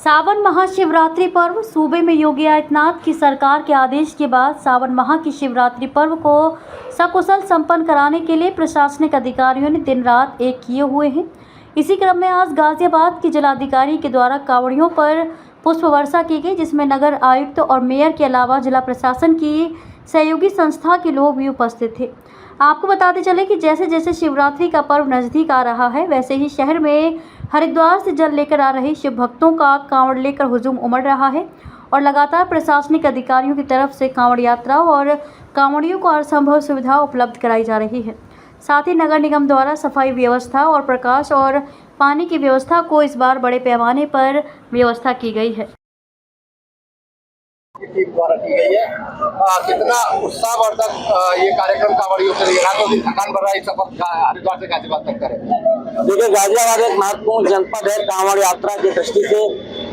सावन महाशिवरात्रि पर्व सूबे में योगी आदित्यनाथ की सरकार के आदेश के बाद सावन माह की शिवरात्रि पर्व को सकुशल संपन्न कराने के लिए प्रशासनिक अधिकारियों ने दिन रात एक किए हुए हैं। इसी क्रम में आज गाजियाबाद के जिलाधिकारी के द्वारा कांवड़ियों पर पुष्प वर्षा की गई, जिसमें नगर आयुक्त और मेयर के अलावा जिला प्रशासन की सहयोगी संस्था के लोग भी उपस्थित थे। आपको बताते चले कि जैसे जैसे शिवरात्रि का पर्व नज़दीक आ रहा है, वैसे ही शहर में हरिद्वार से जल लेकर आ रहे शिव भक्तों का कांवड़ लेकर हुजूम उमड़ रहा है और लगातार प्रशासनिक अधिकारियों की तरफ से कांवड़ यात्रा और कांवड़ियों को हर संभव सुविधा उपलब्ध कराई जा रही है। साथ ही नगर निगम द्वारा सफाई व्यवस्था और प्रकाश और पानी की व्यवस्था को इस बार बड़े पैमाने पर व्यवस्था की गई है। टीम द्वारा की गई है। कितना उत्साहवर्धक ये कार्यक्रम कांवड़ियों के लिए रातों दिन थकान भरा इस सफर हरिद्वार से गाजियाबाद तक करें। देखिए, गाजियाबाद एक महत्वपूर्ण जनपद है। कांवड़ यात्रा की दृष्टि से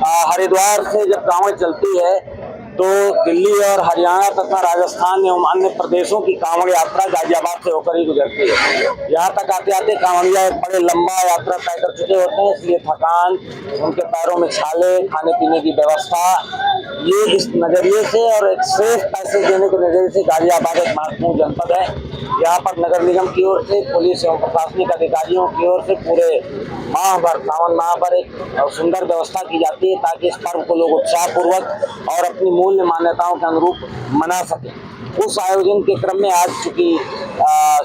हरिद्वार से जब कांवड़ चलती है तो दिल्ली और हरियाणा तथा राजस्थान एवं अन्य प्रदेशों की कांवड़ यात्रा गाजियाबाद से होकर ही गुजरती है। यहाँ तक आते आते कांवड़िया एक बड़े लंबा यात्रा तय कर चुके होते हैं, इसलिए थकान, उनके पैरों में छाले, खाने पीने की व्यवस्था, ये इस नजरिए से और एक सेफ पैसेज देने के नजरिए से गाजियाबाद एक महत्वपूर्ण जनपद है। यहाँ पर नगर निगम की ओर से, पुलिस एवं प्रशासनिक अधिकारियों की ओर से पूरे माह भर, सावन माह भर एक सुंदर व्यवस्था की जाती है ताकि इस पर्व को लोग उत्साहपूर्वक और अपनी मूल्य मान्यताओं के अनुरूप मना सकें। उस आयोजन के क्रम में आज चूंकि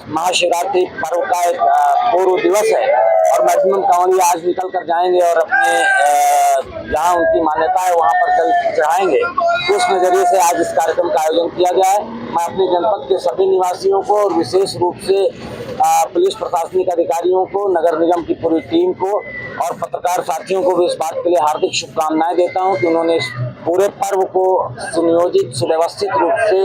महाशिवरात्रि पर्व का एक पूर्व दिवस है और मैक्सिमम कांवड़िया आज निकल कर जाएंगे और अपने जहाँ उनकी मान्यता है वहाँ पर जल चढ़ाएंगे, उस नजरिए से आज इस कार्यक्रम का आयोजन किया गया है। मैं अपने जनपद के सभी निवासियों को और विशेष रूप से पुलिस प्रशासनिक अधिकारियों को, नगर निगम की पूरी टीम को और पत्रकार साथियों को भी इस बात के लिए हार्दिक शुभकामनाएं देता हूं कि उन्होंने इस पूरे पर्व को सुनियोजित, सुव्यवस्थित रूप से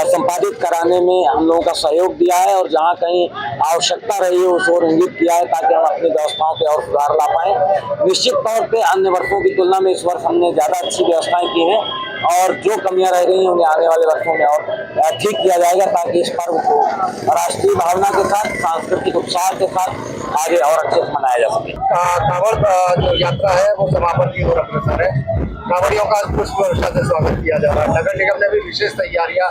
संपादित कराने में हम लोगों का सहयोग दिया है और जहां कहीं आवश्यकता रही है उस ओर इंगित किया है ताकि हम अपनी व्यवस्थाओं पे और सुधार ला पाएं। निश्चित तौर पे अन्य वर्षों की तुलना में इस वर्ष हमने ज़्यादा अच्छी व्यवस्थाएं की हैं और जो कमियां रह गई हैं उन्हें आने वाले वर्षों में और ठीक किया जाएगा ताकि इस पर्व को राष्ट्रीय भावना के साथ, सांस्कृतिक उत्साह के साथ आगे और अच्छे से मनाया जा सके। कांवड़ जो यात्रा है वो समापन की ओर अग्रसर है। कांवड़ियों का पुष्प वर्षा से स्वागत किया जा रहा है। नगर निगम ने भी विशेष तैयारियां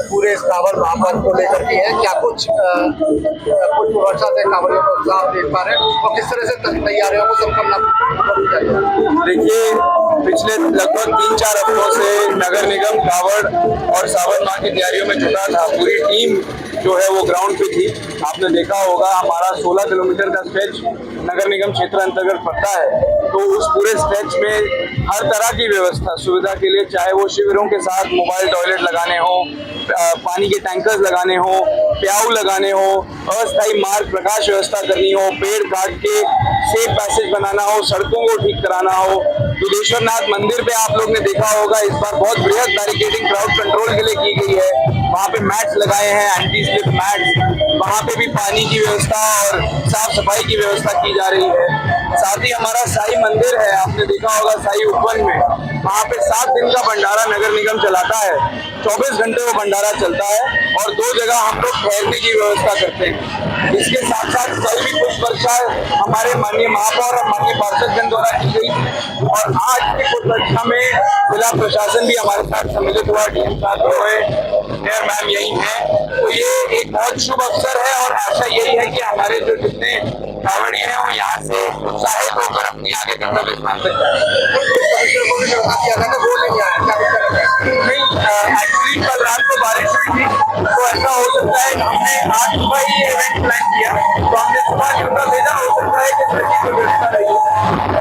पूरे इस कांवड़ महापर्व को लेकर की है। क्या कुछ पुष्प वर्षा से कांवड़ियों को उत्साह देख पा रहे हैं और किस तरह से तैयारियों को संपन्न? देखिए, पिछले लगभग 3-4 हफ्तों से नगर निगम कांवड़ और सावन माह की तैयारियों में जुटा था। पूरी टीम जो है वो ग्राउंड पे थी। आपने देखा होगा हमारा 16 किलोमीटर का स्ट्रेच नगर निगम क्षेत्र अंतर्गत पड़ता है, तो उस पूरे स्ट्रेच में हर तरह की व्यवस्था सुविधा के लिए, चाहे वो शिविरों के साथ मोबाइल टॉयलेट लगाने हो, पानी के टैंकर्स लगाने हो, प्याऊ लगाने हो, अस्थायी मार्ग प्रकाश व्यवस्था करनी हो, पेड़ काट के सेफ पैसेज बनाना हो, सड़कों को ठीक कराना हो। दुधेश्वरनाथ मंदिर पे आप लोग ने देखा होगा इस बार बहुत बृहद बैरिकेडिंग क्राउड कंट्रोल के लिए की गई है। वहाँ पे मैट्स लगाए हैं, एंटी स्लिप मैट्स, वहाँ पे भी पानी की व्यवस्था और साफ सफाई की व्यवस्था की जा रही है। साथ ही हमारा साई मंदिर है, आपने देखा होगा साई उपवन में, वहाँ पे 7 दिन का भंडारा नगर निगम चलाता है। 24 घंटे वो भंडारा चलता है और 2 जगह हम लोग ठहरने की व्यवस्था करते हैं। इसके साथ साथ कल भी पुष्प वर्षा हमारे माननीय महापौर और माननीय पार्षदगण द्वारा की गई और आज की पुष्प वर्षा में जिला प्रशासन भी हमारे साथ सम्मिलित हुआ, डीएम साहब हुए, मेयर मैम यही है। तो ये एक बहुत शुभ अवसर है और आशा यही है कि हमारे जो जितने कांवड़ी हैं वो यहाँ से उत्साहित होकर अपनी आगे गंतव्य स्थान तक जाए। नहीं, एक्चुअली कल रात को बारिश हुई थी तो ऐसा हो सकता है हमने आज सुबह ही इवेंट